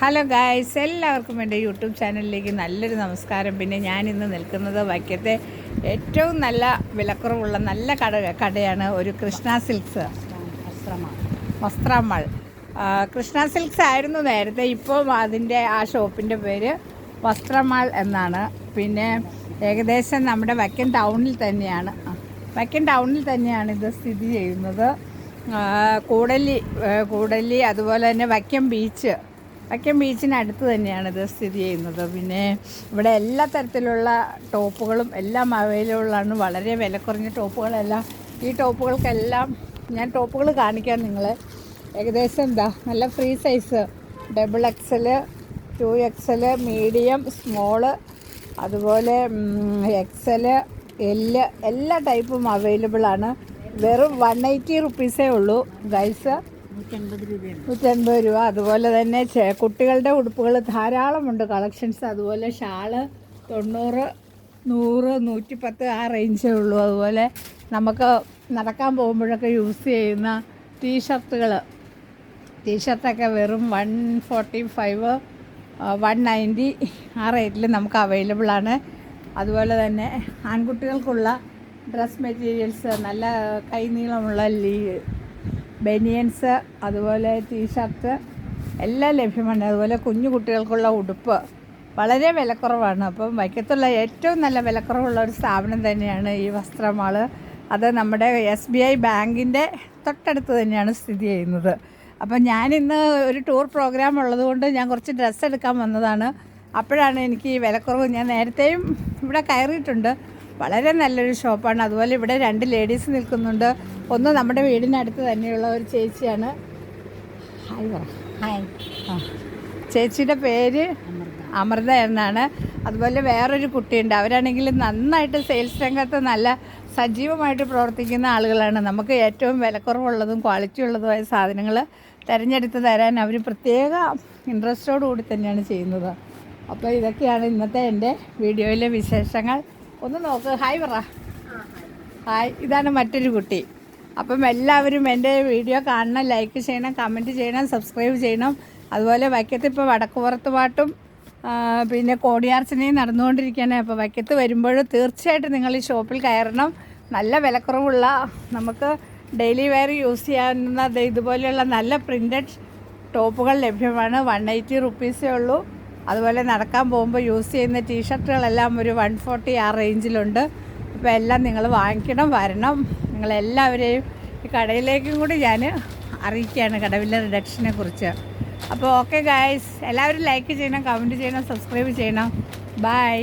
Hello guys, എല്ലാവർക്കും എൻ്റെ YouTube ചാനലിലേക്ക് നല്ലൊരു നമസ്കാരം. പിന്നെ ഞാനിന്ന് നിൽക്കുന്നത് വൈക്കത്തെ ഏറ്റവും നല്ല വിലക്കുറവുള്ള നല്ല കടയാണ് ഒരു കൃഷ്ണ സിൽക്സ് വസ്ത്രമാൾ. കൃഷ്ണ സിൽക്സ് ആയിരുന്നു നേരത്തെ, ഇപ്പോൾ അതിൻ്റെ ആ ഷോപ്പിൻ്റെ പേര് വസ്ത്രമാൾ എന്നാണ്. പിന്നെ ഏകദേശം നമ്മുടെ വൈക്കം ടൗണിൽ തന്നെയാണ് ഇത് സ്ഥിതി ചെയ്യുന്നത്. കൂടല്ലി അതുപോലെ തന്നെ വൈക്കം ബീച്ചിനടുത്ത് തന്നെയാണ് ഇത് സ്ഥിതി ചെയ്യുന്നത്. പിന്നെ ഇവിടെ എല്ലാ തരത്തിലുള്ള ടോപ്പുകളും എല്ലാം അവൈലബിളാണ്. വളരെ വില കുറഞ്ഞ ടോപ്പുകളെല്ലാം. ഈ ടോപ്പുകൾക്കെല്ലാം ഞാൻ ടോപ്പുകൾ കാണിക്കാം നിങ്ങളെ. ഏകദേശം നല്ല free size XXL, 2XL, medium, small, അതുപോലെ XL, L എല്ലാ ടൈപ്പും അവൈലബിളാണ്. വെറും 180 റുപ്പീസേ ഉള്ളൂ ഗൈസ്, 180 രൂപ. അതുപോലെ തന്നെ കുട്ടികളുടെ ഉടുപ്പുകൾ ധാരാളമുണ്ട് കളക്ഷൻസ്. അതുപോലെ ഷാള് 90, 100, 110 ആ റേഞ്ചേ ഉള്ളൂ. അതുപോലെ നമുക്ക് നടക്കാൻ പോകുമ്പോഴൊക്കെ യൂസ് ചെയ്യുന്ന ടീഷർട്ടൊക്കെ വെറും 145, 190 ആ റേറ്റിൽ നമുക്ക് അവൈലബിളാണ്. അതുപോലെ തന്നെ ആൺകുട്ടികൾക്കുള്ള ഡ്രസ് മെറ്റീരിയൽസ്, നല്ല കൈനീളമുള്ള ബനിയൻസ്, അതുപോലെ ടീഷർട്ട് എല്ലാം ലഭ്യമാണ്. അതുപോലെ കുഞ്ഞു കുട്ടികൾക്കുള്ള ഉടുപ്പ് വളരെ വിലക്കുറവാണ്. അപ്പം വൈക്കത്തുള്ള ഏറ്റവും നല്ല വിലക്കുറവുള്ള ഒരു സ്ഥാപനം തന്നെയാണ് ഈ വസ്ത്രമാൾ. അത് നമ്മുടെ SBI ബാങ്കിൻ്റെ തൊട്ടടുത്ത് തന്നെയാണ് സ്ഥിതി ചെയ്യുന്നത്. അപ്പം ഞാനിന്ന് ഒരു ടൂർ പ്രോഗ്രാം ഉള്ളതുകൊണ്ട് ഞാൻ കുറച്ച് ഡ്രസ്സ് എടുക്കാൻ വന്നതാണ്. അപ്പോഴാണ് എനിക്ക് ഈ വിലക്കുറവ്, ഞാൻ നേരത്തെയും ഇവിടെ കയറിയിട്ടുണ്ട്. വളരെ നല്ലൊരു ഷോപ്പാണ്. അതുപോലെ ഇവിടെ 2 ലേഡീസ് നിൽക്കുന്നുണ്ട്. ഒന്ന് നമ്മുടെ വീടിനടുത്ത് തന്നെയുള്ള ഒരു ചേച്ചിയാണ്. ഹായ്. ചേച്ചിയുടെ പേര് അമൃത എന്നാണ്. അതുപോലെ വേറൊരു കുട്ടിയുണ്ട്. അവരാണെങ്കിൽ നന്നായിട്ട് സെയിൽസ് രംഗത്ത് നല്ല സജീവമായിട്ട് പ്രവർത്തിക്കുന്ന ആളുകളാണ്. നമുക്ക് ഏറ്റവും വിലക്കുറവുള്ളതും ക്വാളിറ്റി ഉള്ളതുമായ സാധനങ്ങൾ തിരഞ്ഞെടുത്ത് തരാൻ അവർ പ്രത്യേക ഇൻട്രസ്റ്റോടു കൂടി തന്നെയാണ് ചെയ്യുന്നത്. അപ്പോൾ ഇതൊക്കെയാണ് ഇന്നത്തെ എൻ്റെ വീഡിയോയിലെ വിശേഷങ്ങൾ. ഒന്ന് നോക്ക്. ഹായ് പറ. ഹായ്. ഇതാണ് മറ്റൊരു കുട്ടി. അപ്പം എല്ലാവരും എൻ്റെ വീഡിയോ കാണണം, ലൈക്ക് ചെയ്യണം, കമൻറ്റ് ചെയ്യണം, സബ്സ്ക്രൈബ് ചെയ്യണം. അതുപോലെ വൈക്കത്ത് ഇപ്പോൾ വടക്കുപുറത്ത് പാട്ടും പിന്നെ കോടിയാർച്ചനയും നടന്നുകൊണ്ടിരിക്കുകയാണ്. അപ്പോൾ വൈക്കത്ത് വരുമ്പോൾ തീർച്ചയായിട്ടും നിങ്ങൾ ഈ ഷോപ്പിൽ കയറണം. നല്ല വിലക്കുറവുള്ള, നമുക്ക് ഡെയിലി വെയർ യൂസ് ചെയ്യാവുന്ന ഇതുപോലെയുള്ള നല്ല പ്രിൻറ്റഡ് ടോപ്പുകൾ ലഭ്യമാണ്. 180 റുപ്പീസേ ഉള്ളൂ. അതുപോലെ നടക്കാൻ പോകുമ്പോൾ യൂസ് ചെയ്യുന്ന ടീഷർട്ടുകളെല്ലാം ഒരു 140 ആ റേഞ്ചിലുണ്ട്. അപ്പോൾ എല്ലാം നിങ്ങൾ വാങ്ങിക്കണം, വരണം. നിങ്ങളെല്ലാവരെയും ഈ കടയിലേക്കും കൂടി ഞാൻ അറിയിക്കുകയാണ് കടവിലെ റിഡക്ഷനെ കുറിച്ച്. അപ്പോൾ ഓക്കെ ഗായ്സ്, എല്ലാവരും ലൈക്ക് ചെയ്യണം, കമൻറ്റ് ചെയ്യണം, സബ്സ്ക്രൈബ് ചെയ്യണം. ബൈ.